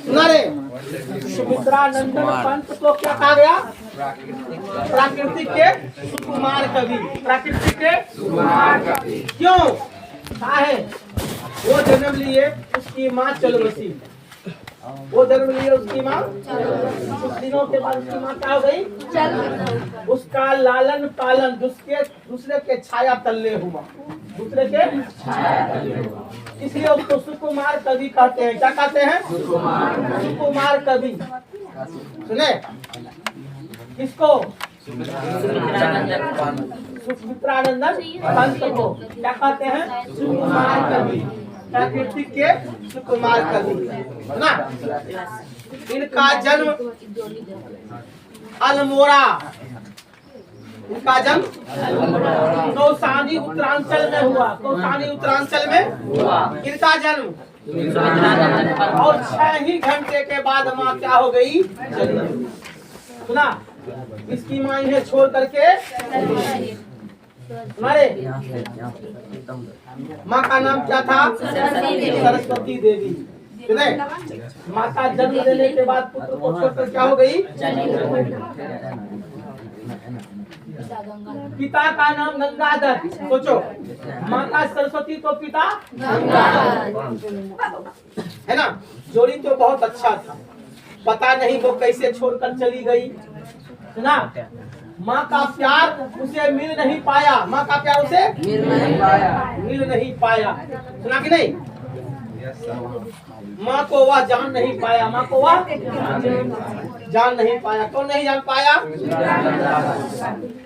सुनारे सुमित्रानंदन पंत को क्या कहा गया? प्राकृतिक के सुकुमार कवि। प्राकृतिक के सुकुमार कवि क्यों कहा है? वो जन्म लिए उसकी माँ चल बसी। वो जन्म लिए उसकी माँ कुछ दिनों के बाद उसकी माँ क्या हो गई? उसका लालन पालन दूसरे के छाया तल्ले हुआ। दूसरे के छाया तल्ले हुआ, इसलिए उसको सुकुमार कवि कहते हैं। क्या कहते हैं? सुकुमार कवि। सुने किसको? सुमित्रानंदन पंत को क्या कहते हैं? सुकुमार कवि। प्राकृतिक के सुकुमार कवि ना। इनका जन्म अल्मोड़ा, इनका जन्म कौसानी उत्तरांचल में हुआ। कौसानी उत्तरांचल में हुआ इनका जन्म। और 6 ही घंटे के बाद माँ क्या हो गई? सुना, इसकी माँ इन्हें छोड़ करके हमारे माँ का नाम क्या था? सरस्वती देवी। माँ का जन्म लेने के बाद पुत्र को छोड़कर क्या हो गई? पिता का नाम गंगाधर। सोचो, माता सरस्वती तो पिता है ना। जोड़ी तो बहुत अच्छा था, पता नहीं वो कैसे छोड़कर चली गई। सुना, माँ का प्यार उसे मिल नहीं पाया। माँ का प्यार उसे मिल नहीं पाया। सुना कि नहीं? माँ को वह जान नहीं पाया। माँ को वह जान नहीं पाया। कौन नहीं जान पाया?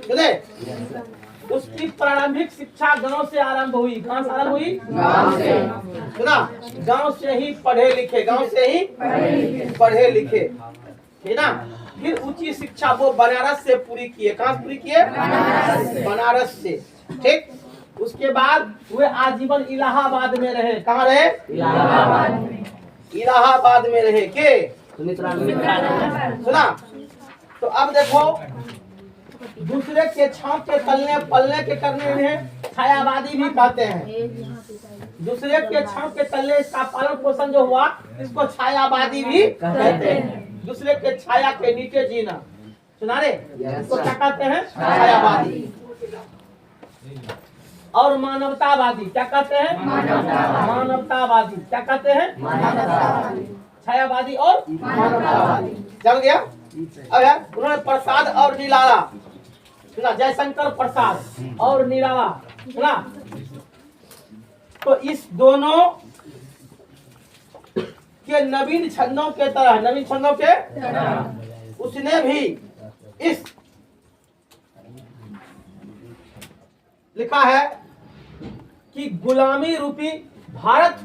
सुने, उसकी प्रारंभिक शिक्षा गांव से आरंभ हुई। कहाँ से आरंभ हुई? सुना, गांव से ही पढ़े लिखे। गांव से ही पढ़े लिखे है ना। फिर ऊंची शिक्षा वो बनारस से पूरी किए। कहाँ से पूरी किए? बनारस से। ठीक, उसके बाद वे आजीवन इलाहाबाद में रहे। कहाँ रहे? इलाहाबाद में रहे। के सुना, तो अब देखो, दूसरे के छांव के तलने पलने के करने में छायावादी भी कहते हैं। दूसरे के छांव के तलने इसका पालन पोषण जो हुआ, इसको छायावादी भी कहते हैं। दूसरे के छाया के नीचे जीना। सुना रे, इसको क्या कहते हैं? छायावादी। और मानवतावादी। क्या कहते हैं? मानवतावादी। क्या कहते हैं? छायावादी और मानवतावादी। चल गया। अब है उन्होंने प्रसाद और निराला। सुना, जयशंकर प्रसाद और निराला। सुना, तो इस दोनों के नवीन छंदों के तरह, नवीन छंदों के उसने भी इस लिखा है कि गुलामी रूपी भारत,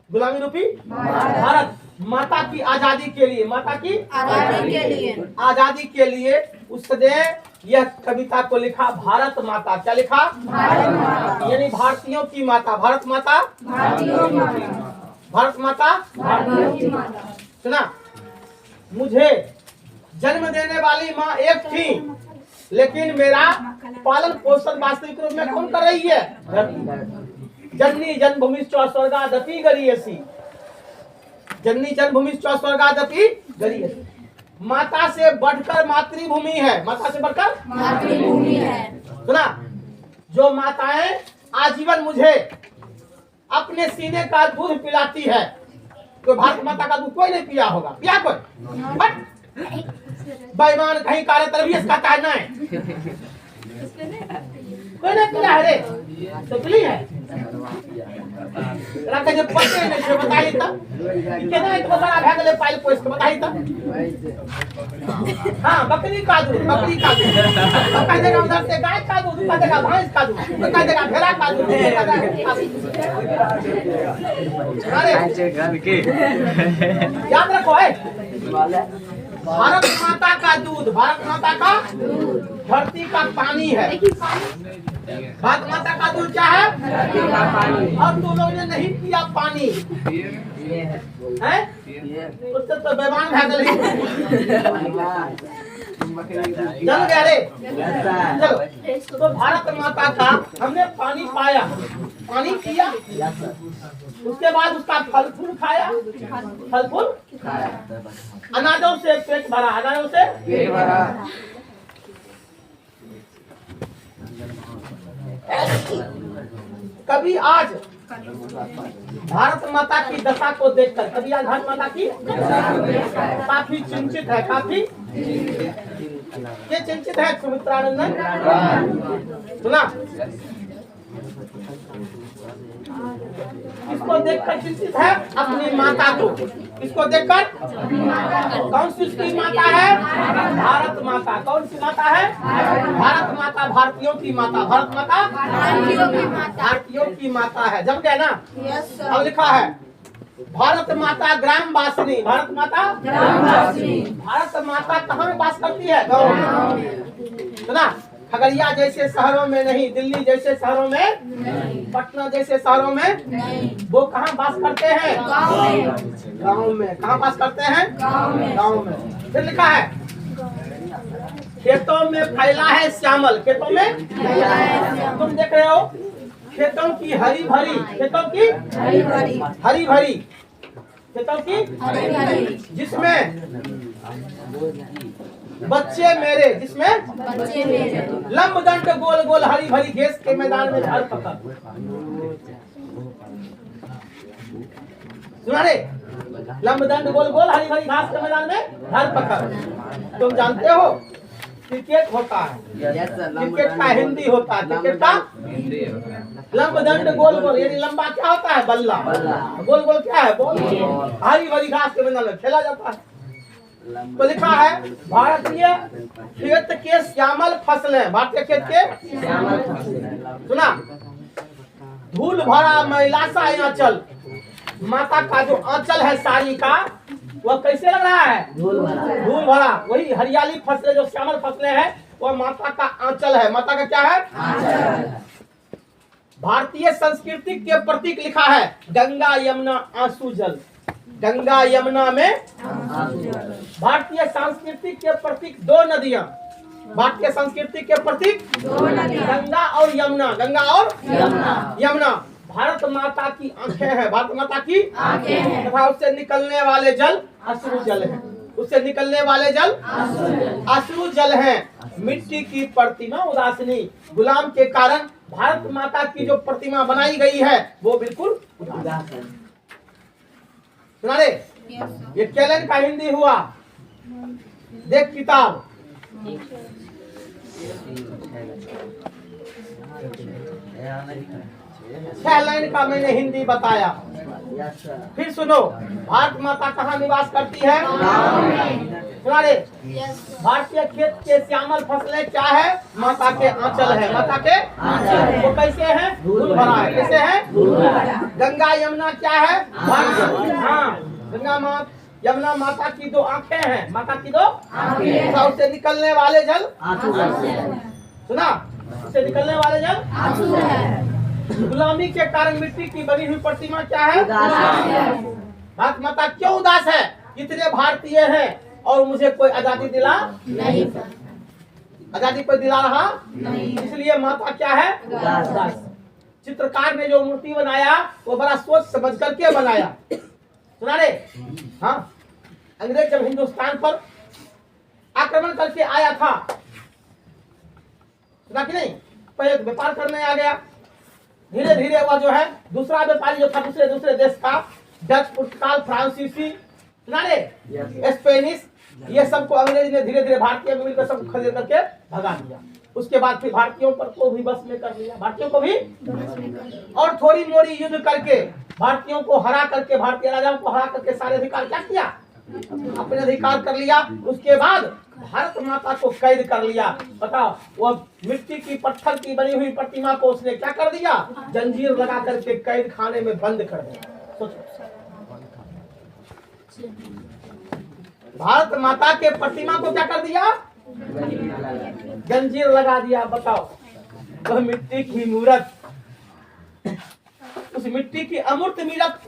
गुलामी रूपी भारत माता की आजादी के लिए, माता की आजादी के लिए उसने यह कविता को लिखा। भारत माता। क्या लिखा? भारत माता, यानी भारतीयों की माता। भारत माता, भारत माता। सुना, मुझे जन्म देने वाली माँ एक थी, लेकिन मेरा पालन पोषण वास्तविक रूप में कौन कर रही है? जननी जन्मभूमि स्वर्गादपि गरीयसी। जननी जन्मभूमि स्वर्गादपि गरीयसी। माता से बढ़कर मातृभूमि है। माता से बढ़कर मातृभूमि है। सुना, जो माताएं आजीवन मुझे अपने सीने का दूध पिलाती है, तो भारत माता का दूध कोई नहीं पिया होगा। पिया कोई? बेईमान कहीं काले तरबियत का कहना है, कोई नहीं पिया है रे। तो पिली है रखे जब पते नहीं से बताई था कितना इतना बड़ा भाग ले पाइल पोस्ट के बताई था। हां, बकरी का दूध, बकरी का दूध कह देगा, उधर से गाय का दूध कह देगा, भैंस का दूध कह देगा, भेड़ा का दूध अरे घर के याद रखो है। भारत माता का दूध, भारत माता का धरती का पानी है। भारत माता का दूध क्या है? और तुम लोग ने नहीं पिया पानी है, उससे तो बेईमान भाग गए। जल गया रे। चलो, तो भारत माता का हमने पानी पाया, पानी पिया, उसके बाद उसका फल फूल खाया, फल फूल अनाजों से पेट भरा, अनाजों से पेट भरा। कभी आज भारत माता की दशा को देखकर, कभी आज भारत माता की काफी चिंतित है, काफी ये चिंतित है सुमित्रानंदन। सुना, इसको देखकर चिंतित है अपनी माता को, इसको देखकर। कौन सी उसकी माता है? भारत माता। कौन सी माता है? भारत माता, भारतीयों की माता, भारत माता भारतीयों की माता है। जब क्या ना, अब लिखा है भारत माता ग्राम वासिनी, भारत माता भारत माता कहाँ में वास करती है? गाँव में। सुना, खगड़िया जैसे शहरों में नहीं, दिल्ली जैसे शहरों में, पटना जैसे शहरों में, वो कहाँ वास करते हैं? गाँव में। कहाँ वास करते हैं? गाँव में। फिर लिखा है खेतों में फैला है श्यामल, खेतों में तुम देख रहे हो खेतों की हरी भरी, खेतों की हरी भरी, खेतों की जिसमें बच्चे मेरे, जिसमें लंब दंड गोल गोल हरी भरी घेस के मैदान में झाड़ पकड़। सुना रे, लंब दंड गोल गोल हरी भरी घास के मैदान में झाड़ पकड़। तुम जानते हो क्रिकेट होता है, क्रिकेट का हिंदी होता है, क्रिकेट का लंब दंड गोल गोल, यानी लंबा क्या होता है? बल्ला। गोल गोल क्या है? बॉल। हरी भरी घास के मैदान में खेला जाता है। तो लिखा है भारतीय खेत के श्यामल फसलें, भारतीय खेत के श्यामल फसलें। सुना, धूल भरा महिला सा आंचल, माता का जो आंचल है साड़ी का, वह कैसे लग रहा है? धूल भरा। वही हरियाली फसलें जो श्यामल फसलें हैं, वह माता का आंचल है। माता का क्या है? आंचल। भारतीय संस्कृति के प्रतीक लिखा है गंगा यमुना आंसू जल, गंगा यमुना में भारतीय संस्कृति के प्रतीक दो नदियां, भारतीय संस्कृति के प्रतीक दो नदियां, गंगा और यमुना, गंगा और यमुना। भारत माता की आंखें हैं, भारत माता की आंखें हैं, तथा उससे निकलने वाले जल अश्रु जल है, उससे निकलने वाले जल अश्रु जल है। मिट्टी की प्रतिमा उदासीनी, गुलाम के कारण भारत माता की जो प्रतिमा बनाई गई है वो बिल्कुल उदास है। सुना रे, ये कैलन का हिंदी हुआ, देख किताब। 6 लाइन का मैंने हिंदी बताया। फिर सुनो, भारत माता कहाँ निवास करती है? सुना रे, भारतीय खेत के श्यामल फसलें क्या है? माता के आंचल है, माता के आंचल। वो कैसे है? धूल भरा है। कैसे है? गंगा यमुना क्या है? हाँ, गंगा माँ यमुना माता की दो आंखें हैं, माता की दो आंखें, उससे निकलने वाले जल सुना, उससे निकलने वाले जल आंसू है। गुलामी के कारण मिट्टी की बनी हुई प्रतिमा क्या है? भारत माता क्यों उदास है? इतने भारतीय हैं और मुझे कोई आजादी दिला नहीं, आजादी कोई दिला रहा नहीं, इसलिए माता क्या है? उदास। चित्रकार ने जो मूर्ति बनाया वो बड़ा सोच समझ करके बनाया। सुना रे, हाँ, अंग्रेज जब हिंदुस्तान पर आक्रमण करके आया था, सुना कि नहीं, पहले व्यापार करने आ गया, धीरे धीरे वह जो है दूसरा व्यापारी जो था दूसरे देश का, डच, पुर्तगाल, फ्रांसीसी, सुना रे, स्पेनिश, ये सबको अंग्रेज ने धीरे धीरे भारतीय में मिलकर सब खरीद करके भगा दिया। उसके बाद फिर भारतीयों पर को भी बस में कर लिया, भारतीयों को भी, और थोड़ी मोड़ी युद्ध करके भारतीयों को हरा करके, भारतीय राजाओं को हरा करके सारे अधिकार क्या किया? अपने अधिकार कर लिया। उसके बाद भारत माता को कैद कर लिया। बताओ, वो मिट्टी की पत्थर की बनी हुई प्रतिमा को उसने क्या कर दिया? जंजीर लगा करके कैद खाने में बंद कर दिया। सोचो, भारत माता के प्रतिमा को क्या कर दिया? जंजीर लगा दिया। बताओ, वह मिट्टी की मूर्त, उस मिट्टी की अमूर्त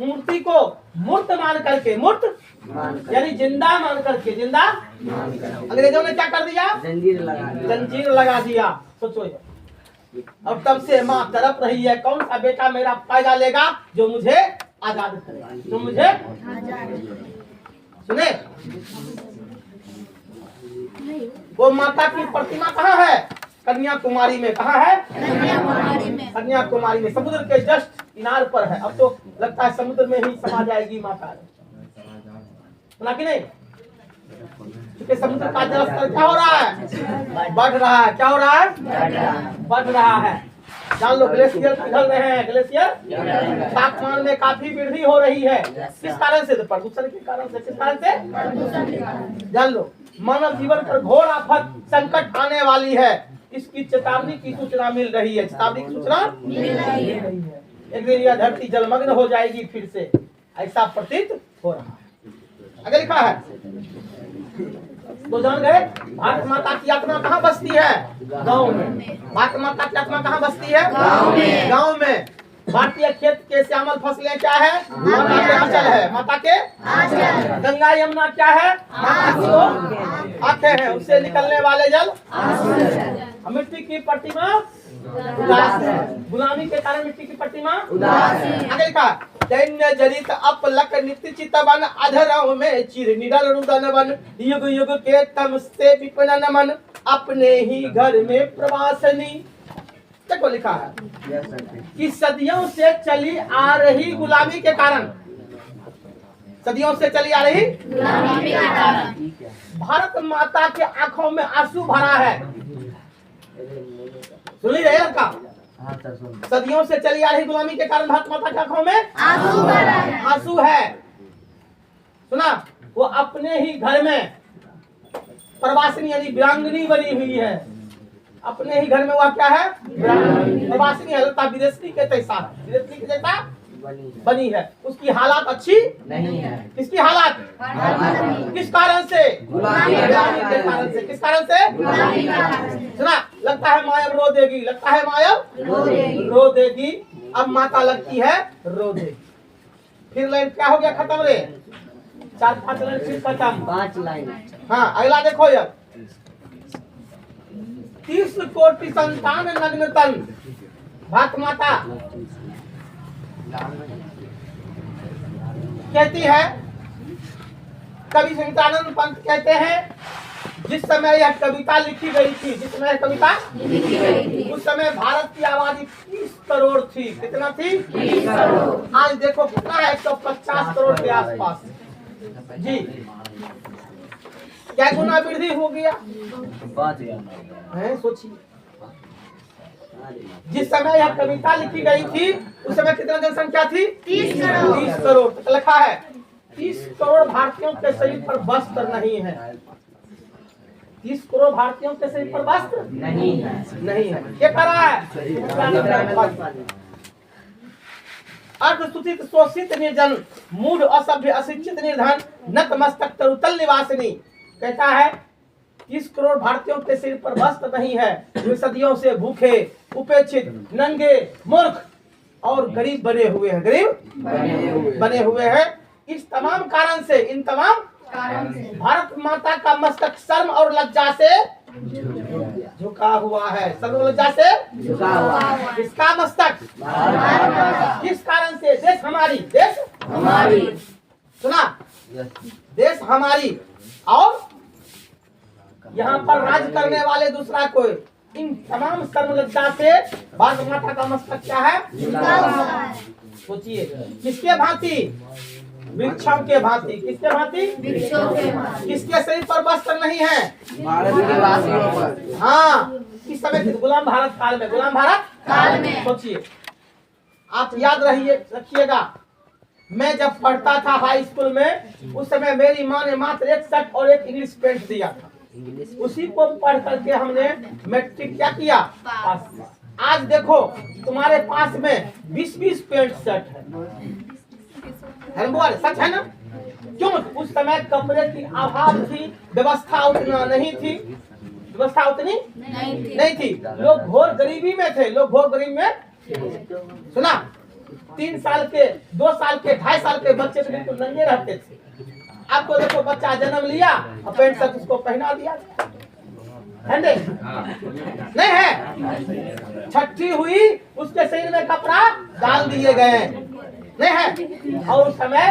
मूर्ति को मूर्त मान करके, मूर्त यानी जिंदा मान करके, जिंदा अंग्रेजों ने क्या कर दिया? जंजीर लगा दिया। सोचो ये। और तब से माँ तड़प रही है, कौन सा बेटा मेरा फायदा लेगा जो मुझे आजाद करेगा, जो मुझे सुने। वो माता की प्रतिमा कहाँ है? कन्याकुमारी में। कहाँ है? कन्याकुमारी में, समुद्र के जस्ट किनार पर है। अब तो लगता है समुद्र में ही समा जाएगी माता, सुना कि नहीं? क्योंकि समुद्र का जलस्तर क्या हो रहा है? बढ़ रहा है। क्या हो रहा है? बढ़ रहा है। जान लो, ग्लेशियर पिघल रहे हैं। ग्लेशियर तापमान में काफी वृद्धि हो रही है। किस कारण से? तो प्रदूषण के कारण से। किस कारण से? जान लो, मानव जीवन पर घोर आफत संकट आने वाली है। इसकी चेतावनी की सूचना मिल रही है। चेतावनी की सूचना मिल रही है। एक दिन यह धरती जलमग्न हो जाएगी फिर से, ऐसा प्रतीत हो रहा है। आगे लिखा है, तो जान गए भारत माता की आत्मा कहाँ बसती है? गांव में। भारत माता की आत्मा कहाँ बसती है? गांव में। भारतीय खेत के श्यामल फसलें क्या है? माता के आंचल है। माता के आंचल। गंगा यमुना क्या है? आंखें हैं, उससे निकलने वाले जल। मिट्टी की प्रतिमा उदास है। गुलामी के कारण मिट्टी की प्रतिमा उदास है। आगे लिखा, दैन्य जरित अपलक नित्य चितवन अधरों में चिर निडल रुदन वन युग युग के तम से विपणन मन अपने ही घर में प्रवासनी। देखो लिखा है कि सदियों से चली आ रही गुलामी के कारण, सदियों से चली आ रही गुलामी के कारण भारत माता के आंखों में आंसू भरा है। सुन ली रहे लड़का? सदियों से चली आ रही गुलामी के कारण भारत माता की आंखों में आंसू है। सुना? वो अपने ही घर में प्रवासिनी यानी वीरांगनी बनी हुई है। अपने ही घर में वह क्या है? प्रवासिनी है। लगता विदेशी के जैसा, विदेशी के जैसा बनी है। उसकी हालात अच्छी नहीं है। किसकी हालात? किस कारण से? गुलामी के कारण से। किस कारण से? गुलामी के कारण से। सुना? लगता है मायब रो देगी, लगता है मायब रो देगी। अब माता लगती है रो देगी। फिर लाइन क्या हो गया? खत्म रे। 4-5 लाइन फिर खत्म। 5 लाइन। हाँ, अगला देखो यार। 30 कोटि संतान नग्न तन भारत माता कहती है। कवि शंकरानंद पंत कहते हैं, जिस समय यह कविता लिखी गई थी, जिस समय कविता लिखी गई थी, उस समय भारत की आबादी 30 करोड़ थी। कितना थी? 30 करोड़। आज देखो कितना है? 150 करोड़ के आसपास जी। क्या गुना वृद्धि हो गया है? सोचिए, जिस समय यह कविता लिखी गई थी उस समय कितना जनसंख्या थी? 30 करोड़। 30 करोड़ तो लिखा है 30 करोड़ भारतीयों के शरीर पर वस्त्र नहीं है। 30 करोड़ भारतीयों के शरीर पर वस्त्र नहीं है। ये कर रहा है अर्धसूचित शोषित निर्जन मूढ़ असभ्य अशिक्षित निर्धन नतमस्तक तरुतल निवासिनी। कहता है 30 करोड़ भारतीयों के सिर पर वस्त्र नहीं है। वे सदियों से भूखे, उपेक्षित, नंगे, मूर्ख और गरीब बने हुए हैं। गरीब बने हुए हैं। इस तमाम कारण से, इन तमाम कारण से भारत माता का मस्तक शर्म और लज्जा से झुका हुआ है। शर्म और लज्जा से झुका हुआ है। किसका मस्तक? किस कारण से? देश हमारी, देश हमारी। सुना? देश हमारी और यहाँ पर राज करने वाले दूसरा कोई। इन तमाम शर्म लज्जा से भारत माता का मस्तक क्या है? सोचिए, किसके भांति? वृक्षों के भांति। किसके भांति? वृक्षों के भांति। किसके शरीर पर वस्त्र नहीं है? भारत के वासियों पर। हाँ, किस समय? गुलाम भारत काल में। गुलाम भारत काल में। सोचिए, आप याद रखिएगा, मैं जब पढ़ता था हाई स्कूल में, उस समय मेरी माँ ने मात्र एक शर्ट और एक इंग्लिश पेंट दिया था। उसी को पढ़ करके हमने मैट्रिक क्या किया? पास। आज देखो तुम्हारे पास में 20-20 पेंट शर्ट है। सच है ना? क्यों? उस समय कपड़े की अभाव थी, व्यवस्था उतना नहीं थी। व्यवस्था उतनी नहीं थी। लोग घोर गरीबी में थे। लोग घोर गरीबी में। सुना? 3 साल के, 2 साल के, 2.5 साल के बच्चे तो बिल्कुल नंगे रहते थे। आपको देखो बच्चा जन्म लिया और पैंट शर्ट उसको पहना दिया, है नहीं है? छठी हुई उसके शरीर में कपड़ा डाल दिए गए, नहीं है? और उस समय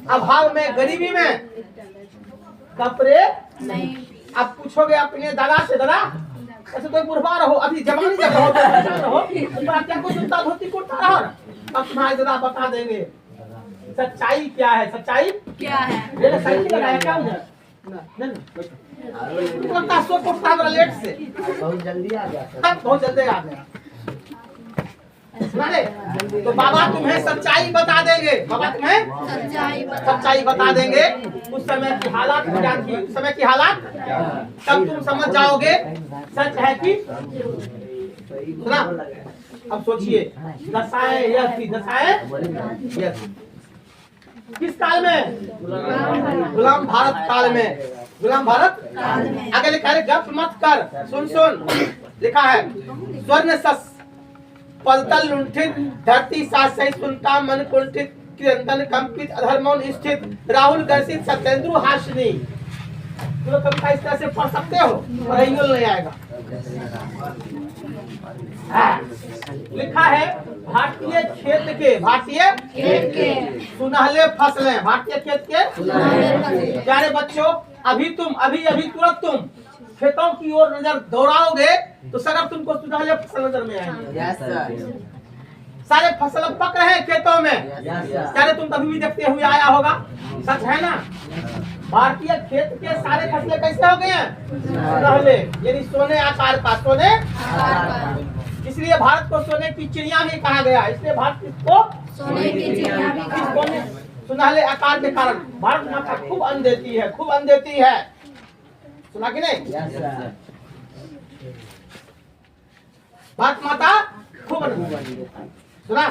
अभाव में, गरीबी में कपड़े नहीं। आप पूछोगे अपने दादा से, दादा ऐसे कोई बुढ़वा रहो, अभी जवानी जब रहो क्या कुछ जूता धोती कुर्ता रहा, अब तुम्हारे दादा बता देंगे सच्चाई क्या है। सच्चाई क्या है? ये साइकिल लगाया क्या उधर? लगता है 100 फुट लेट से बहुत जल्दी आ गया, बहुत जल्दी आ गया। तो बाबा तुम्हें सच्चाई बता देंगे, बाबा तुम्हें सच्चाई बता देंगे। उस समय की हालात क्या थी, उस समय की हालात, तब तुम समझ जाओगे सच है कि सुना। अब सोचिए दशाएं यह थी, दशाएं यह थी किस काल में? गुलाम भारत काल में, गुलाम भारत काल में। आगे लिखा है गप मत कर, सुन सुन लिखा है स्वर्ण सस पलतल लुंठित धरती साथ सही सुनता मन कुंठित क्रंदन कंपित अधर्मौन स्थित राहुल गर्षित सत्येंद्रु हाशनी। तुम लोग कविता इस तरह से पढ़ सकते हो, पढ़ेंगे नहीं आएगा। लिखा है भारतीय खेत के, भारतीय खेत के सुनहले फसलें, भारतीय खेत के प्यारे बच्चों, अभी तुरंत तुम खेतों की ओर नजर दौड़ाओगे तो सगर तुमको सुनहले फसल नजर में आएंगे। सारे फसल पक रहे हैं खेतों में, सारे तुम कभी भी देखते हुए आया होगा, सच है ना? भारतीय खेत के सारे फसलें कैसे हो गए हैं? सुनहले, यानी सोने आकार का, सोने इसलिए भारत को सोने की चिड़िया भी कहा गया, इसलिए भारत को सोने की चिड़िया भी कहा गया। सुनहले आकार के कारण भारत माता खूब अन्न देती है, खूब अन्न देती है, सुना कि नहीं? भारत माता खूब अन्न सुना।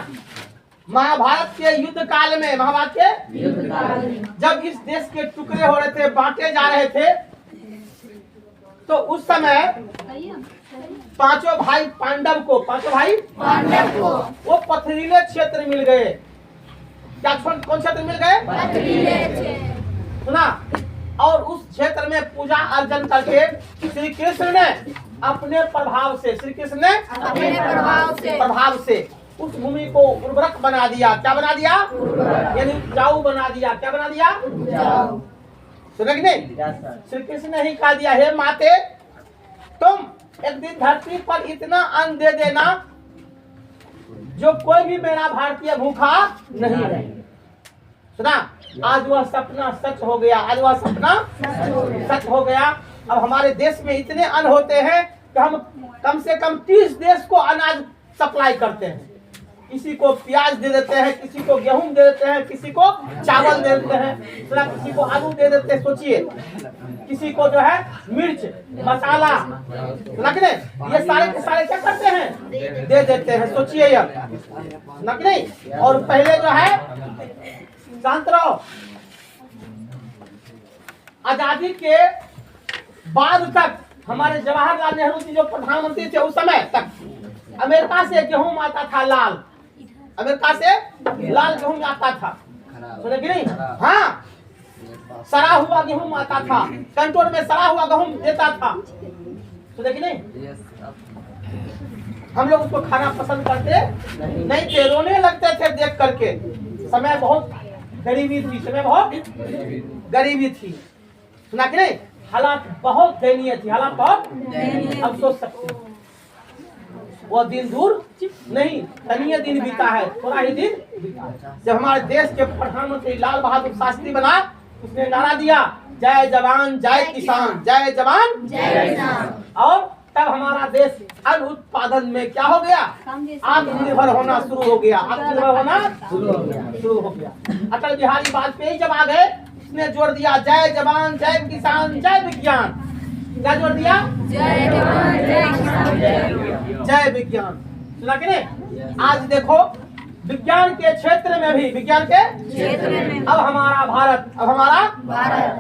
महाभारत के युद्ध काल में, महाभारत के युद्ध काल में जब इस देश के टुकड़े हो रहे थे, बांटे जा रहे थे, तो उस समय पांचों भाई पांडव को वो पथरीले क्षेत्र मिल गए। क्या कौन क्षेत्र मिल गए? पथरीले क्षेत्र, सुना। और उस क्षेत्र में पूजा अर्चन करके श्री कृष्ण ने अपने प्रभाव से, श्री कृष्ण ने अपने प्रभाव से उस भूमि को उर्वरक बना दिया। क्या बना दिया? यानी उपजाऊ बना दिया। क्या बना दिया? सुना कि नहीं? श्री कृष्ण ने ही कहा दिया, हे माते तुम एक दिन धरती पर इतना अन्न दे देना जो कोई भी मेरा भारतीय भूखा नहीं रहे। सुना, आज वह सपना सच हो गया, आज वह सपना सच हो गया। अब हमारे देश में इतने अन्न होते हैं कि हम कम से कम 30 देश को अनाज सप्लाई करते हैं। किसी को प्याज दे देते हैं, किसी को गेहूं दे देते हैं, किसी को चावल दे देते हैं, किसी को आलू दे देते हैं। सोचिए, किसी को जो है मिर्च मसाला, ये सारे के सारे क्या करते हैं? दे देते हैं। सोचिए यह, नहीं? और पहले जो है शांत रहो, आजादी के बाद तक हमारे जवाहरलाल नेहरू जी जो प्रधानमंत्री थे, उस समय तक अमेरिका से गेहूं आता था लाल, अमेरिका से लाल गेहूं आता था, सुने कि नहीं? हाँ, सड़ा हुआ गेहूं आता था, कंट्रोल में सड़ा हुआ गेहूं देता था, सुने कि नहीं? हम लोग उसको खाना पसंद करते नहीं थे, रोने लगते थे देख करके। समय बहुत गरीबी थी, समय बहुत गरीबी थी, सुना कि नहीं? हालात बहुत दयनीय थी, हालात बहुत दयनीय। अब सोच सकते हैं वो दिन दूर नहीं, तनिए दिन बीता है, थोड़ा ही दिन बीता है। जब हमारे देश के प्रधानमंत्री लाल बहादुर शास्त्री बना, उसने नारा दिया, जय जवान जय किसान, जय जवान जय किसान। और तब हमारा देश अन्न उत्पादन में क्या हो गया? आत्मनिर्भर होना शुरू हो गया, आत्मनिर्भर होना शुरू हो गया। अटल बिहारी वाजपेयी जब आ गए, उसने जोड़ दिया जय जवान जय किसान जय विज्ञान। क्या जोड़ दिया? जय जवान जय किसान जय विज्ञान। सुना कि नहीं? आज देखो विज्ञान के क्षेत्र में भी, विज्ञान के क्षेत्र में अब हमारा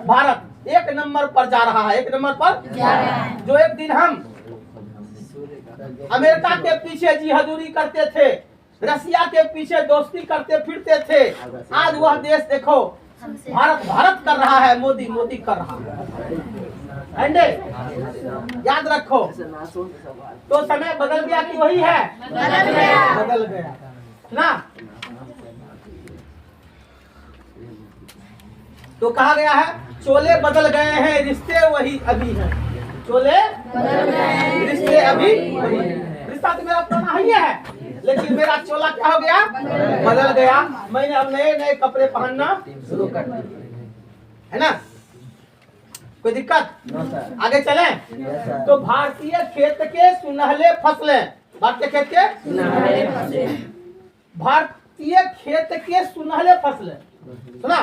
भारत एक नंबर पर जा रहा है, एक नंबर पर जा रहा है। जो एक दिन हम अमेरिका के पीछे जी हजूरी करते थे, रसिया के पीछे दोस्ती करते फिरते थे, आज वह देश देखो भारत ट्रम्प कर रहा है, मोदी मोदी कर रहा है। याद रखो। तो समय बदल गया कि वही है? बदल गया ना। तो कहा गया है चोले बदल गए हैं, रिश्ते वही अभी हैं। चोले बदल गए हैं, रिश्ते अभी वही हैं। रिश्ता तो मेरा पुराना ही है, लेकिन मेरा चोला क्या हो गया? बदल गया। मैंने अब नए नए कपड़े पहनना शुरू कर दिए, है ना। कोई दिक्कत? आगे चले। तो भारतीय खेत के सुनहले फसलें, भारतीय खेत के सुनहले फसलें, भारतीय खेत के सुनहले फसलें, सुना।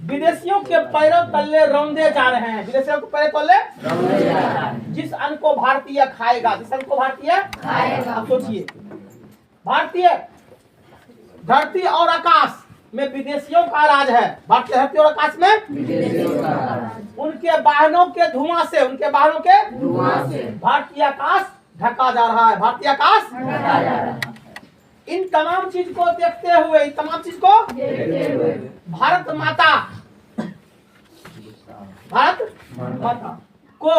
विदेशियों के पैरों तले रौंदे जा रहे हैं, विदेशियों के पैरों तले रौंदे जा रहे हैं। जिस अन्न को भारतीय खाएगा, जिस अन्न को भारतीय खाएगा, सोचिए। भारतीय धरती और आकाश में विदेशियों का राज है। भारतीय धरती और आकाश में विदेशियों का राज। उनके वाहनों के धुआं से, उनके वाहनों के धुआं से भारतीय आकाश ढका जा रहा है, भारतीय आकाश ढका जा रहा है। इन तमाम चीज को देखते हुए, इन तमाम चीज को देखते हुए भारत माता को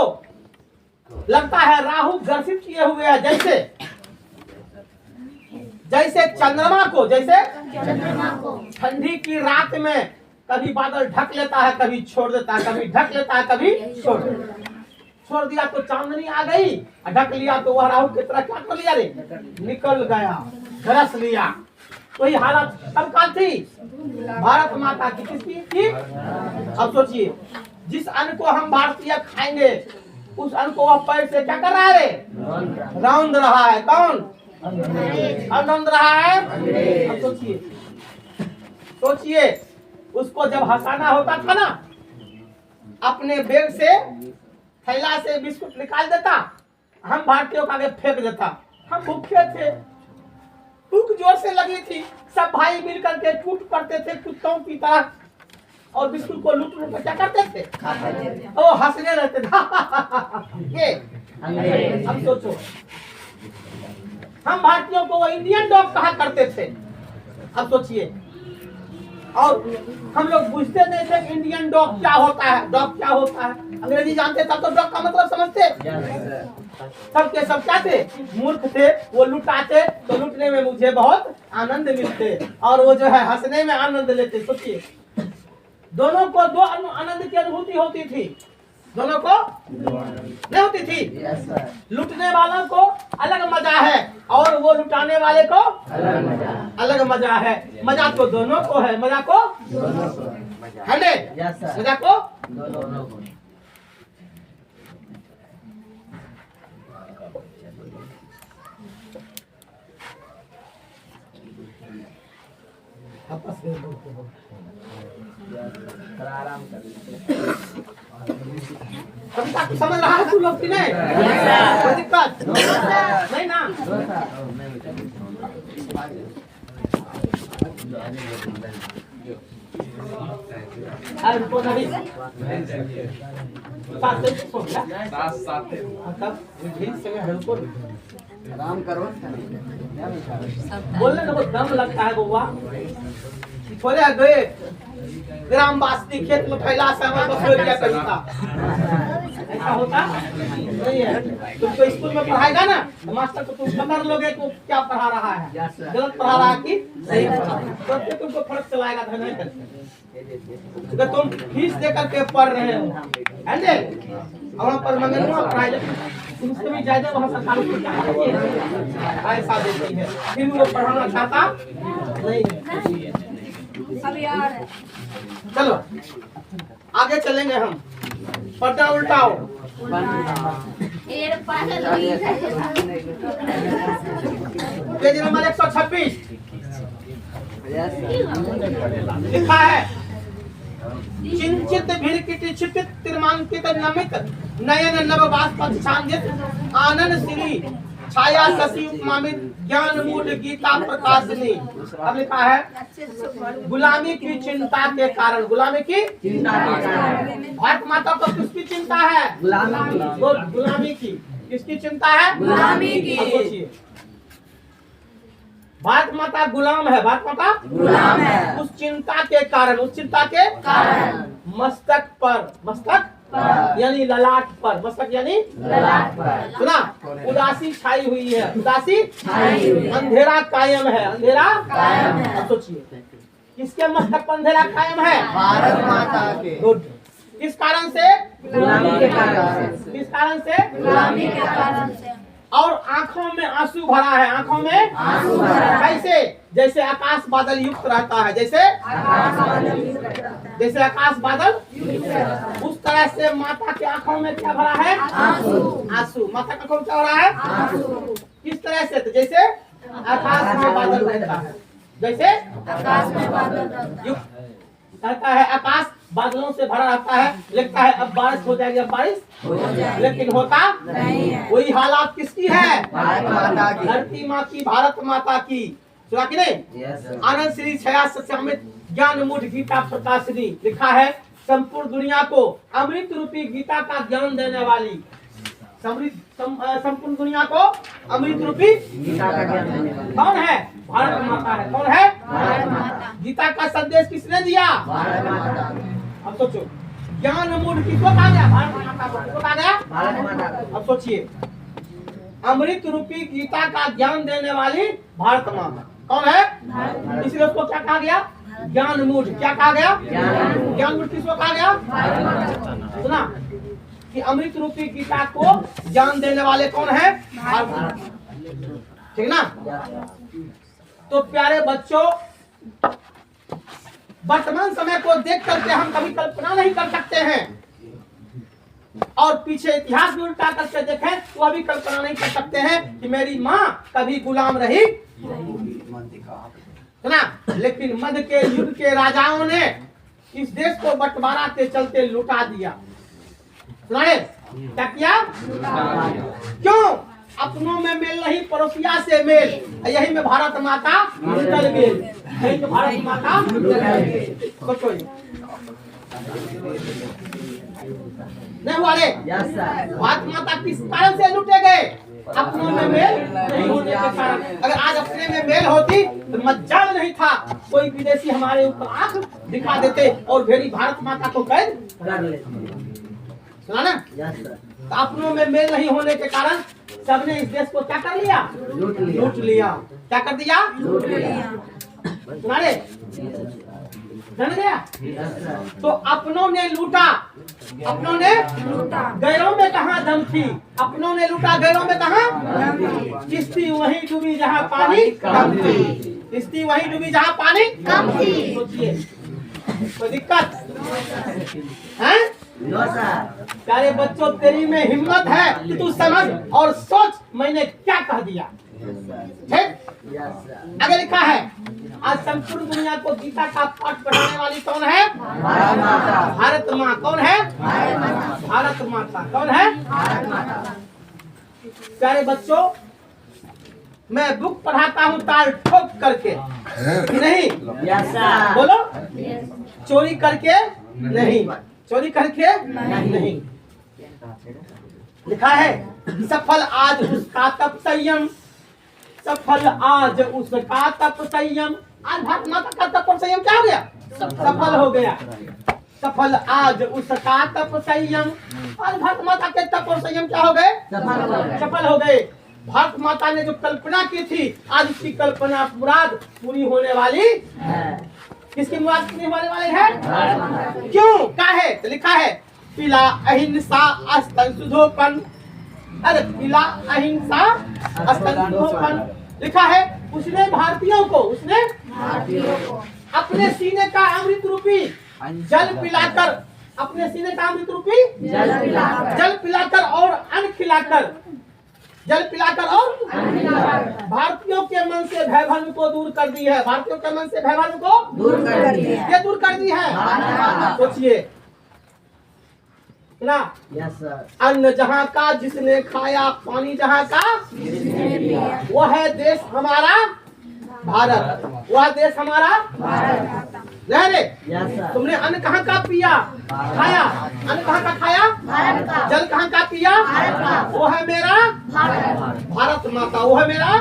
लगता है राहु ग्रसित किए हुए है, जैसे जैसे चंद्रमा को, जैसे ठंडी की रात में कभी बादल ढक लेता है, कभी छोड़ देता है, कभी ढक लेता है, कभी छोड़ देता है। छोड़ दिया तो चांदनी आ गई, ढक लिया तो वह राहु की तरह क्या कर लिया रे? निकल गया, घरस लिया। तो ये हालत कब का थी? भारत माता की। किसकी थी? अब सोचिए, जिस अन्न को हम भारतीय खाएंगे, उस अन्न को वह पैर से क्या कर रहा है? रौंद रहा है। कौन रौंद रहा है? अब सोचिए, सोचिए, उसको जब हंसाना होता था ना, अपने बैग से थैला से बिस्कुट निकाल देता, हम भारतीयों का आगे फेंक देता। हम भूखे थे, भूख जोर से लगी थी, सब भाई मिलकर के टूट पड़ते थे कुत्तों की तरह, और बिस्कुट को लूट लूट क्या करते थे? ओ हंसने रहते थे। ये अब सोचो, हम भारतीयों को वो इंडियन डॉग कहा करते थे। अब सोचिए, और हम लोग पूछते नहीं थे इंडियन डॉग क्या होता है, डॉग क्या होता है। अंग्रेजी जानते तब तो डॉग का मतलब समझते। सब के सब क्या थे? मूर्ख थे। वो लुटाते तो लुटने में मुझे बहुत आनंद मिलते, और वो जो है हंसने में आनंद लेते। सोचिए, दोनों को दो आनंद की अनुभूति होती थी, दोनों को नहीं होती थी। लुटने वालों को अलग मजा है, और वो लुटाने वाले को अलग मजा है। मजा तो दोनों को है, मजा को है ने? मजा को दोनों को। आपस में आराम कर, समझ रहा है तू लोग की नहीं? कोई दिक्कत नहीं ना? को नहीं आराम करो, बोलने को दम लगता है बउआ। थोड़े गए ग्राम वास्ती खेत में फैला समय बसोरिया तरीका, ऐसा होता नहीं है। तुमको स्कूल में पढ़ाएगा ना, तो मास्टर को तुम पकड़ लोगे तो क्या पढ़ा रहा है, गलत पढ़ा रहा है कि सही पढ़ा रहा है, तो तुमको फर्क चलाएगा। धन्यवाद करके तुम फीस देकर के पढ़ रहे हो, है वहाँ पर मंगलवा प्राइवेट उससे भी ज्यादा वहाँ सरकार पैसा देती है, फिर वो पढ़ाना चाहता नहीं है। चलो आगे चलेंगे हम। पर्दा उल्टाओ। पेज नंबर 126 लिखा है, चिंचित भिरकिट छिपित तिरमांकित नमित नयन नव बाष्पच्छादित आनंद श्री छाया शशि उपमामित ज्ञान मूल गीता प्रकाशनी। अब लिखा है, गुलामी की चिंता के कारण, गुलामी की चिंता के कारण भारत माता को किसकी चिंता है? गुलामी की। किसकी चिंता है? गुलामी की। सोचिए, भारत माता गुलाम है, भारत माता गुलाम है। उस चिंता के कारण, उस चिंता के कारण मस्तक पर, मस्तक यानी ललाट पर, मस्तक यानी ललाट पर। सुना, उदासी छाई हुई है, उदासी अंधेरा कायम है, अंधेरा कायम है। अब सोचिए किसके मस्तक पर अंधेरा कायम है? भारत माता के। गुड। किस कारण से? गुलामी के कारण। किस कारण से? गुलामी के कारण से। और आंखों में आंसू भरा है, आंखों में आंसू भरा है। कैसे? जैसे आकाश बादल युक्त रहता है, जैसे आकाश बादल युक्त रहता है। जैसे आकाश बादल युक्त रहता है। उस तरह से माता की आंखों में क्या भरा है? आंसू। आंसू। माता की आंखों में क्या भरा है? आंसू। किस तरह से? तो जैसे आकाश में बादल रहता है, जैसे आकाश में बादल रहता है। युक्त रहता है, आकाश बादलों से भरा रहता है, लगता है अब बारिश हो जाएगी, अब बारिश हो जाएगी। लेकिन होता नहीं है। वही हालात किसकी है? भारत माता की। धरती माँ की, भारत माता की। सुना कि नहीं? आनंद श्री 66 अमृत ज्ञान मूढ़ गीता प्रकाशिनी लिखा है, संपूर्ण दुनिया को अमृत रूपी गीता का ज्ञान देने वाली, संपूर्ण दुनिया को अमृत रूपी गीता का ज्ञान देने वाली कौन है? भारत माता है। कौन है? भारत माता। गीता का संदेश किसने दिया? भारत माता। अब सोचो, ज्ञान मूढ़ किसको कहा गया? भारत माता को। किसको कहा गया? भारत माता। अब सोचिए, अमृत रूपी गीता का ज्ञान देने वाली भारत माता कौन है? इसलिए उसको क्या कहा गया? ज्ञान मूढ़। क्या कहा गया? ज्ञान मूढ़ किसको कहा गया? सुना कि अमृत रूपी गीता को ज्ञान देने वाले कौन है? भारत माता। ठीक ना? तो प्यारे बच्चों, वर्तमान समय को देख करके हम कभी कल्पना नहीं कर सकते हैं, और पीछे इतिहास भी उल्टा करके देखें तो अभी कल्पना नहीं कर सकते हैं कि मेरी माँ कभी गुलाम रही, सुना। लेकिन मध्य के युग के राजाओं ने इस देश को बंटवारा के चलते लुटा दिया। सुनाए क्या किया? क्यों? अपनों में मेल नहीं, पड़ोसिया से मेल। यही में भारत माता निकल गई, यही में भारत माता निकल गई। सोचो नहीं हुआ रे? भारत माता किस कारण से लूटे गए? अपनों में मेल नहीं होने के कारण। अगर आज अपने में मेल होती तो मजाल नहीं था, कोई विदेशी हमारे ऊपर आंख दिखा देते और मेरी भारत माता को कैद कर लेते। सुना ना? तो अपनों में मेल नहीं होने के कारण सबने इस देश को क्या कर लिया? लूट लिया। क्या कर दिया? लूट लिया। सुना रे? जान गया? तो अपनों ने लूटा, अपनों ने लूटा। गैरों में कहाँ दम थी? अपनों ने लूटा, गैरों में कहाँ? किश्ती वहीं डूबी जहाँ पानी कम थी। किश्ती वहीं डूबी जहाँ पानी कम थी। सोचिए, कोई दिक्कत है? प्यारे बच्चों, तेरी में हिम्मत है कि तू समझ और सोच मैंने क्या कह दिया। ठीक? आगे लिखा है, आज संपूर्ण दुनिया को गीता का पाठ पढ़ाने वाली कौन है? भारत माँ। कौन है? भारत माता। कौन है? प्यारे बच्चों, मैं बुक पढ़ाता हूँ ताल ठोक करके नहीं, बोलो, चोरी करके नहीं, चोरी करके नहीं। लिखा है, सफल आज उसका तप संयम, सफल आज उसका तप संयम। आज भारत माता का तप और संयम क्या हो गया? सफल हो गया। सफल आज उसका तप संयम। आज भारत माता के तप और संयम क्या हो गए? सफल हो गए। भारत माता ने जो कल्पना की थी, आज उसकी कल्पना मुराद पूरी होने वाली है। किसकी मुराद पूरी होने वाली है? क्यों? क्या है? तो लिखा है, पिला अहिंसा अस्तन सुधोपन। अरे पिला अहिंसा अस्तन सुधोपन लिखा है। उसने भारतीयों को अपने सीने का अमृत रूपी जल पिलाकर, अपने सीने का अमृत रूपी जल पिलाकर और अन्न खिलाकर, जल पिलाकर और भारतीयों के मन से भयभ्रम को दूर कर दी है। भारतीयों के मन से भयभ्रम को दूर कर दी है। ये दूर कर दी है। सोचिए ना, अन्न जहाँ का जिसने खाया, पानी जहाँ का वह है देश हमारा भारत। वह देश हमारा रे। तुमने अन्न कहाँ का पिया, खाया? अन्न कहाँ का खाया? जल कहाँ का पिया? वो है मेरा भारत माता। वो है मेरा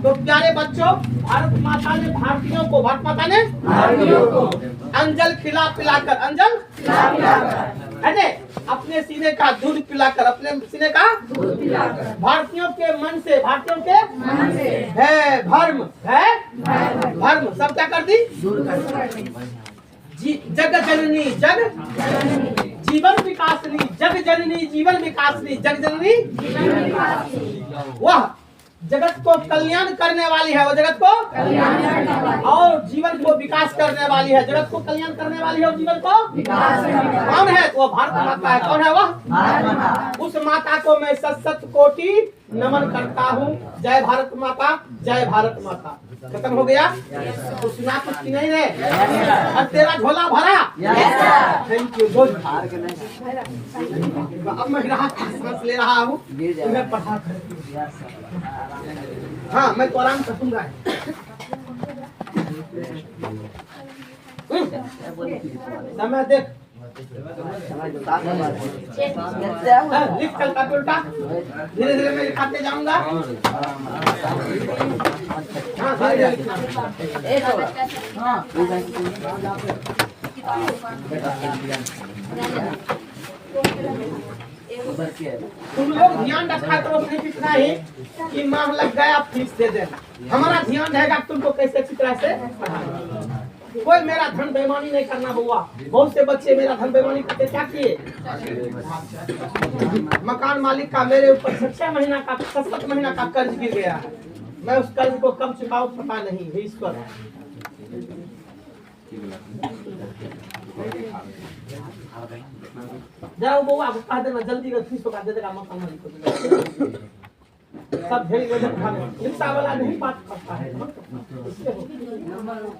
तो प्यारे बच्चों, भारत माता ने भारतीयों को अंजल खिला पिलाकर अरे अपने सीने का दूध पिलाकर भारतीयों के मन से है भर्म सब क्या कर दी? जग जननी जीवन विकासनी, जग जननी जीवन विकासनी, जग जननी वह जगत को कल्याण करने वाली है, वो जगत को और जीवन को विकास करने वाली है, जगत को कल्याण करने वाली है और जीवन को कौन है? वो भारत माता है। कौन है वह? उस माता को मैं सत कोटि नमन करता हूँ। जय भारत माता, जय भारत माता। खत्म हो गया? तो सुना कुछ की नहीं रे? अब तेरा झोला भरा? Thank you. अब मैं राहत का सांस ले रहा हूँ, तुम्हें पढ़ा कर। हाँ, मैं तो आराम से सुन रहा है। समय देख, लिख कल का उल्टा धीरे धीरे मैं लिखाते जाऊंगा। हाँ, तुम लोग ध्यान रखा करो, सिर्फ इतना ही कि माह लग गया फीस दे दे। हमारा ध्यान रहेगा तुमको कैसे अच्छी तरह से पढ़ाना। कोई मेरा धन बेईमानी नहीं करना बुआ। बहुत से बच्चे मेरा धन बेईमानी करके क्या किए? मकान मालिक का मेरे ऊपर 6 महीना का 7 महीना का कर्ज गिर गया है। मैं उस कर्ज को कब चुकाऊं पता नहीं है ईश्वर। जाओ बुआ को कह देना जल्दी का फीस चुका दे देगा मकान मालिक को। सब रिक्शा वाला नहीं बात करता है।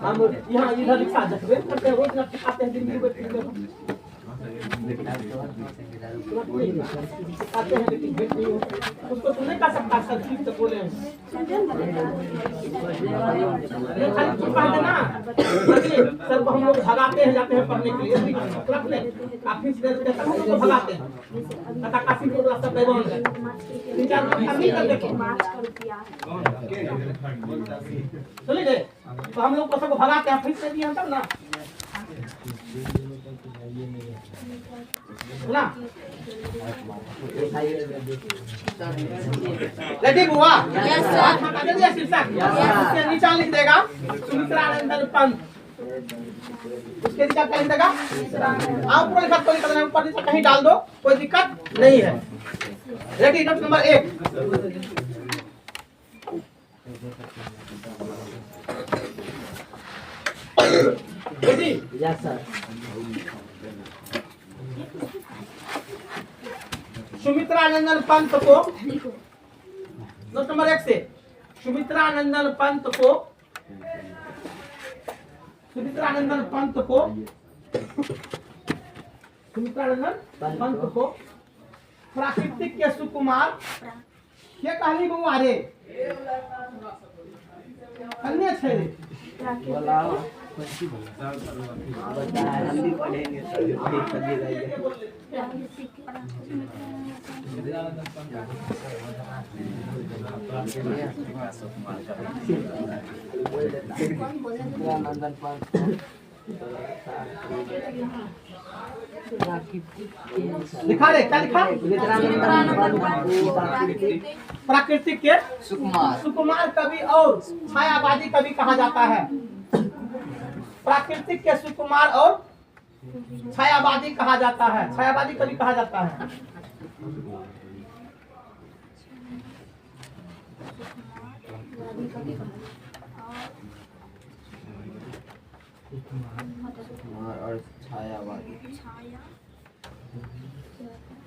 हम यहाँ इधर रिक्शा जखबे करते हैं, रोज आते हैं, दिन में आते हैं लेकिन भेट नहीं होती। उसको तो नहीं कह सकता सर, ठीक तो बोले सर को हम लोग भगाते हैं, जाते हैं पढ़ने के लिए काफी भगाते हैं। काफी सब सुनिए गए तो हम लोग सबको भगाते हैं, फिर से दिया तब ना रेडी बुआ? उसके नीचे लिख देगा सुमित्रानंदन पंत। उसके नीचे क्या लिख देगा? आप पूरा लिखा तो लिखना, ऊपर नीचे कहीं डाल दो, कोई दिक्कत नहीं है। Ready? Note number 1। Ready? Yes sir. Sumitranandan Pant को नोट नंबर 1 से सुमित्रानंदन पंत को प्राकृतिक के सुकुमार क्या कहली बउआ रे? अन्य छे लिखा रे, क्या लिखा? प्राकृतिक के सुकुमार कवि और छायावादी कवि कहा जाता है। प्राकृतिक के सुकुमार और छायावादी कहा जाता है, छायावादी कवि कहा जाता है। और छायावादी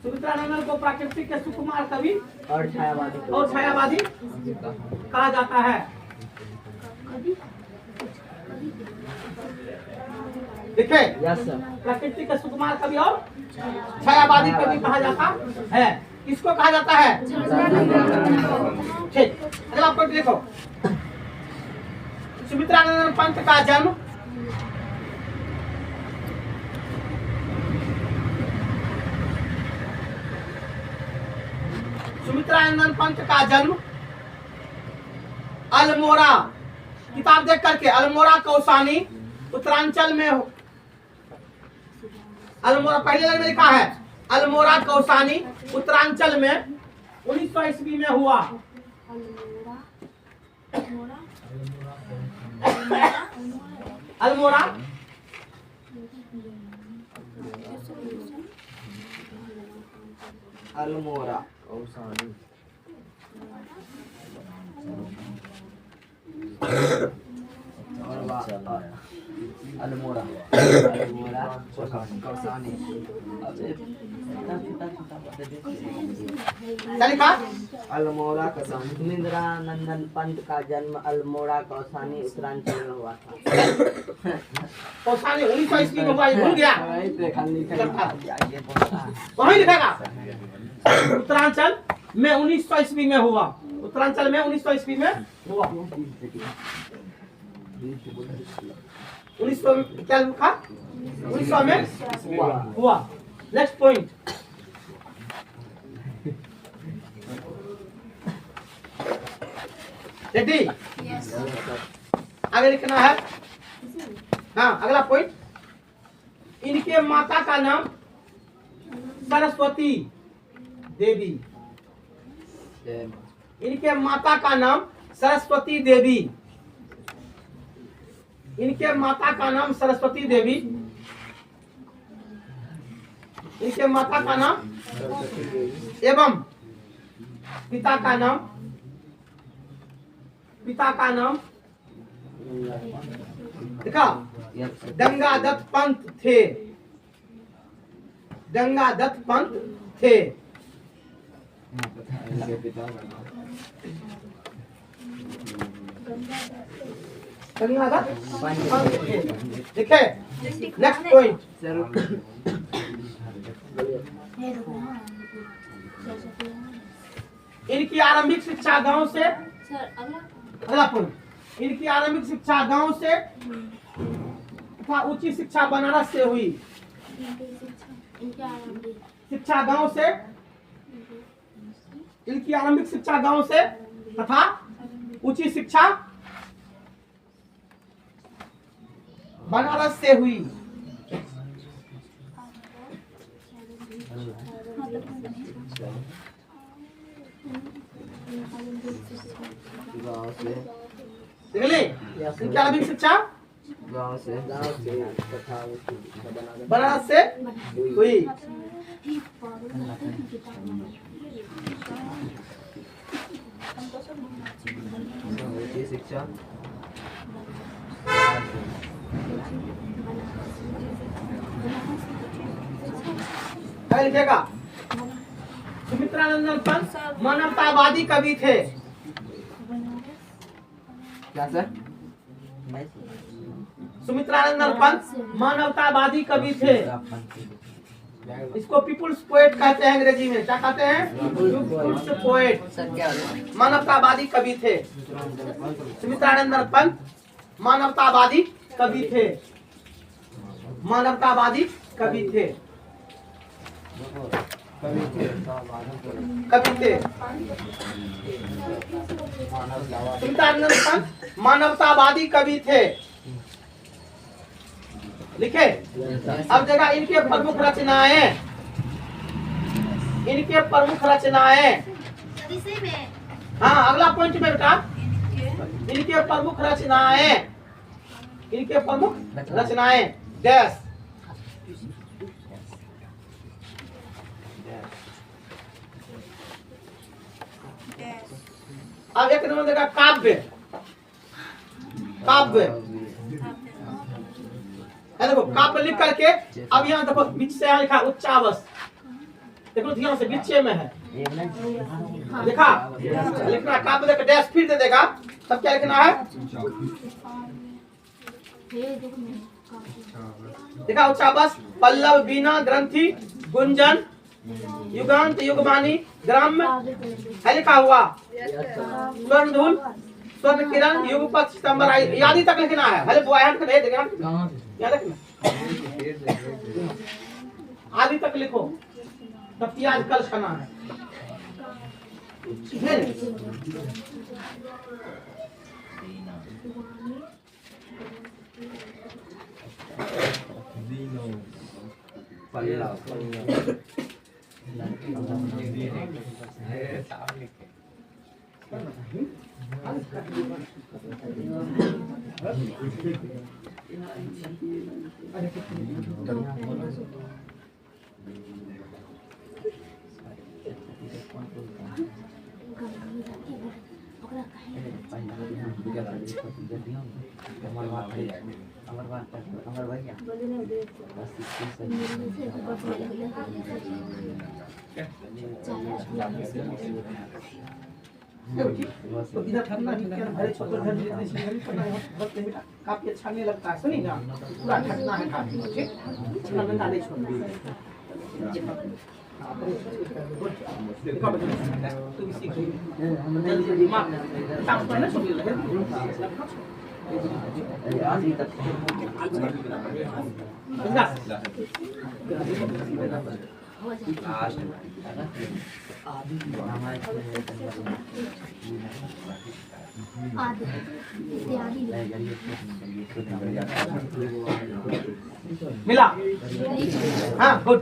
सुमित्रानंदन को प्राकृतिक के सुकुमार कवि और छायावादी कहा जाता है। देखे? प्राकृतिक के सुकुमार कवि और छायावादी कवि कहा जाता है। किसको कहा जाता है? ठीक, अगला पॉइंट देखो। सुमित्रानंदन पंत का जन्म अल्मोड़ा, किताब देख करके, अल्मोड़ा कौसानी उत्तरांचल में अल्मोड़ा पहले लाइन में लिखा है, अल्मोड़ा कौसानी उत्तरांचल में 1900 ईस्वी में हुआ। अल्मोड़ा अल्मोड़ा अल्मोड़ा अल्मोड़ा कौसानी। क्या लिखा? अल्मोड़ा कौसानी। सुमिंद्रानंदन पंत का जन्म अल्मोड़ा कौसानी उत्तरांचल में हुआ था। कौसानी 1900 ईस्वी में हुआ, ये भूल गया? वहीं पे खाली वहीं लिखेगा उत्तरांचल में 1900 ईस्वी में हुआ। उत्तरांचल में 1900 ईस्वी में हुआ। 1900 क्या लिखा? 1900 में हुआ। Next point, ready? आगे लिखना है। हाँ, अगला पॉइंट, इनके माता का नाम सरस्वती देवी। इनके माता का नाम सरस्वती देवी। इनके माता का नाम सरस्वती देवी। इनके माता का नाम एवं पिता का नाम, पिता का नाम देखा, गंगादत्त पंत थे। गंगादत्त पंत थे। गंगादत्त पंत थे। देखे नेक्स्ट पॉइंट, इनकी आरंभिक शिक्षा गांव से, अगला पॉइंट, इनकी आरंभिक शिक्षा गांव से तथा उच्च शिक्षा बनारस से हुई। शिक्षा गांव से, इनकी आरंभिक शिक्षा गांव से तथा उच्च शिक्षा बनारस से हुई। गाँव से, देख ले, इनकी आरंभिक शिक्षा गाँव से तथा बनारस से हुई। उच्च शिक्षा क्या लिखेगा? सुमित्रानंदन पंत मानवतावादी कवि थे। क्या सर? सुमित्रानंदन पंत मानवतावादी कवि थे। इसको पीपुल्स पोएट कहते हैं अंग्रेजी में। क्या कहते हैं? People's poet. मानवतावादी कवि थे। सुमित्रानंदन पंत मानवतावादी कवि थे। मानवतावादी कवि थे। कवि थे। सुमित्रानंदन पंत मानवतावादी कवि थे। लिखे? अब देखा इनके प्रमुख रचनाएं, इनके प्रमुख रचनाएं। हाँ, अगला पॉइंट में बेटा, इनके प्रमुख रचनाएं, इनके प्रमुख रचनाएं डैश। अब एक नंबर देखा काव्य। काव्य है, देखो काव्य लिख करके, अब यहाँ देखो बीच से यहाँ लिखा उच्चावस। देखो ध्यान से, बीच में है लिखा, लिखना काव्य देख डैश फिर दे देगा, तब क्या लिखना है? देखा उच्चावस, पल्लव, बीना, ग्रंथि, गुंजन, युगांत, युगमानी, ग्राम्य है लिखा हुआ। स्वर्णधूल, स्वर्ण किरण, युगपथ, सितंबर, आदि तक लिखना है। हले बॉयहट का देगा, याद रखना, आदि तक लिखो, तब प्याज कल खाना है। पल्ला तो इधर ठगना भरे छोटे घर में काफी अच्छा नहीं लगता है, सुनी ना, पूरा ठगना है काफी, ठीक, इतना गंदा नहीं छोड़ना। तुम सीखो, दिमाग काम करना छोड़ मिला। हाँ गुड।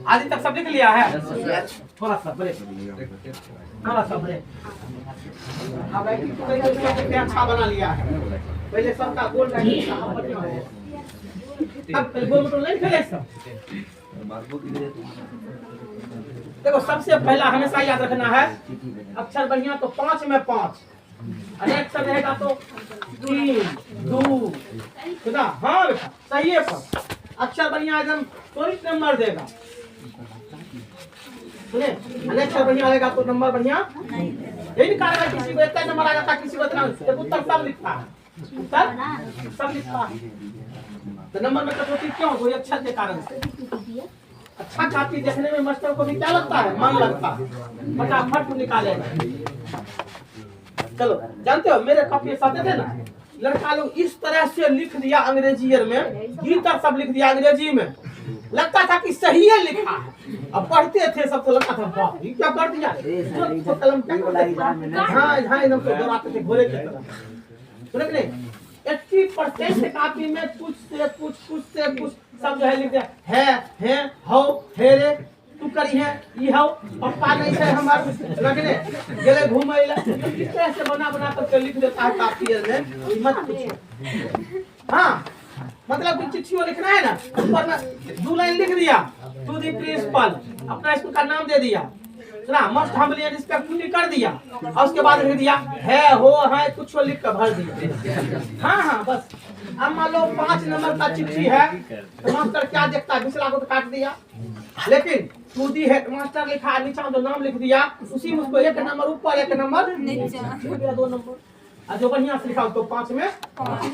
आदि तक सब लिख लिया है, थोड़ा सा ब्रेक, थोड़ा सा ब्रेक। अब अच्छा बना लिया है, पहले सबका गोल अब गोल तो नहीं खेले सब। देखो सबसे पहला हमेशा याद रखना है, अक्षर बढ़िया तो 5 में 5, अनेक अक्षर रहेगा तो 3 2 बेटा, हाँ बेटा सही है, पर अक्षर बढ़िया एकदम त्वरित नंबर देगा, सुने, अनेक अक्षर बढ़िया रहेगा तो नंबर बढ़िया यही निकालेगा, किसी को इतना नंबर आ जाता, किसी को इतना, उत्तर सब लिखता है, उत्तर सब लिखता है, तो नंबर में कटौती क्यों? कोई अक्षर के कारण से। अच्छा कापी देखने में मास्टर को भी क्या लगता है, मन लगता है, फटाफट निकालेगा। चलो जानते हो मेरे कापी साथ थे ना, लड़का लोग इस तरह से लिख दिया अंग्रेजी में, गीता सब लिख दिया अंग्रेजी में, लगता था कि सही है लिखा है, अब पढ़ते थे सब तो लगता था बाप ये क्या कर दिया, तो कलम क्या, हाँ एकदम तो दोहराते थे घोड़े की तरह, सुने कि नहीं। 80% कापी में कुछ से कुछ सब जो है लिख दिया है हो हे रे तू करी है ई हो पप्पा नहीं है हमार लगने गेले घूमे ला, किस तरह से बना करके लिख देता है कापी में, मत पूछो। हाँ मतलब कुछ चिट्ठियों लिखना है ना, ऊपर में 2 लाइन लिख दिया, टू द प्रिंसिपल, अपना स्कूल का नाम दे दिया, सुना, मस्ट हम्बली एंड रिस्पेक्टफुली कर दिया, और उसके बाद लिख दिया है हो है कुछ लिख कर भर दिया। हाँ बस। अब मान लो 5 नंबर का चिट्ठी है, तो मास्टर क्या देखता है, पिछला को तो काट दिया, लेकिन टू दी हेडमास्टर लिखा है, नीचे जो नाम लिख दिया उसी में उसको 1 नंबर ऊपर 1 नंबर नीचे, 2 नंबर, और जो बढ़िया से लिखा तो 5 में 5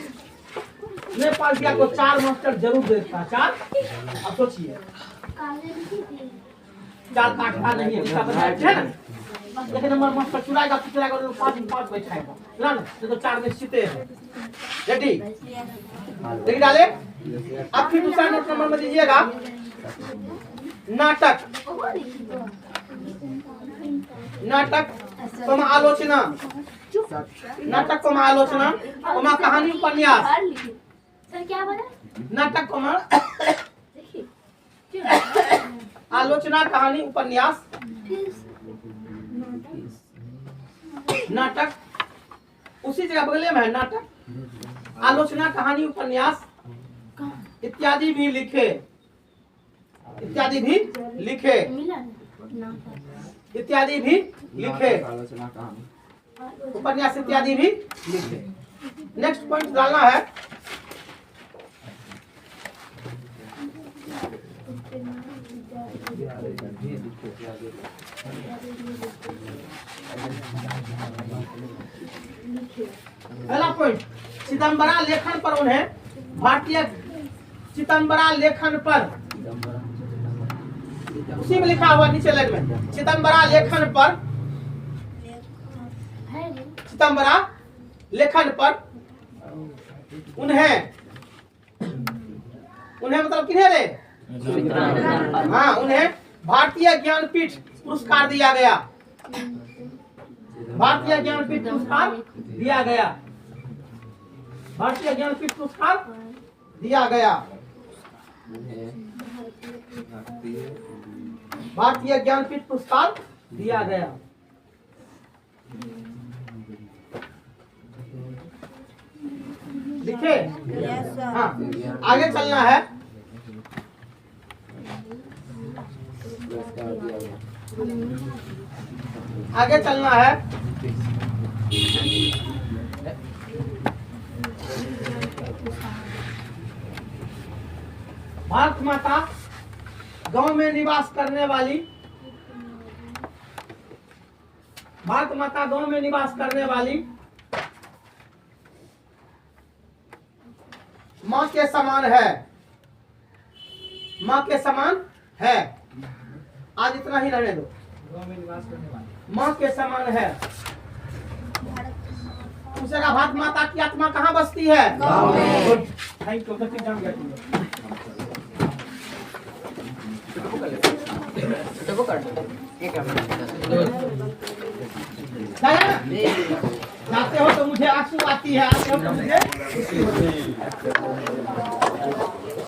नेपाल किया को 4 मास्टर जरूर देता है, 4। अब सोचिए 4 काटता नहीं है, इसका बताया है ना, 1 नंबर मास्टर चुराएगा तो चुराएगा, 5 बैठाएगा ना, तो 4 में सीते हैं, रेडी लिख डाले। अब फिर दूसरा नोट नंबर में दीजिएगा नाटक, नाटक कमा आलोचना, नाटक कमा आलोचना कमा कहानी उपन्यास, क्या बोला? नाटक कमा आलोचना कहानी उपन्यास, नाटक उसी जगह बगले में है, नाटक आलोचना कहानी उपन्यास इत्यादि भी लिखे, इत्यादि भी लिखे, इत्यादि भी लिखे, उपन्यास इत्यादि भी लिखे। नेक्स्ट पॉइंट डालना है, पहला पॉइंट चिदम्बरा लेखन पर उन्हें भारतीय चिदम्बरा लेखन पर, उसी में लिखा हुआ नीचे लाइन में, चिदम्बरा लेखन पर, चिदम्बरा लेखन पर उन्हें मतलब किन्हें रे, हाँ उन्हें भारतीय ज्ञानपीठ पुरस्कार दिया गया, भारतीय ज्ञानपीठ पुरस्कार दिया गया। भारतीय ज्ञानपीठ पुरस्कार दिया गया। भारतीय ज्ञानपीठ पुरस्कार दिया गया। लिखे? हाँ, आगे चलना है। आगे चलना है। भारत माता गांव में निवास करने वाली, भारत माता गांव में निवास करने वाली माँ के समान है। माँ के समान है। आज इतना ही रहने दो। गांव में निवास करने वाली माँ के समान है। पूछेगा भारत माता की आत्मा कहाँ बसती है? गांव में। Thank you. जान गया जाते हो तो मुझे आंसू आती है, आते हो तो मुझे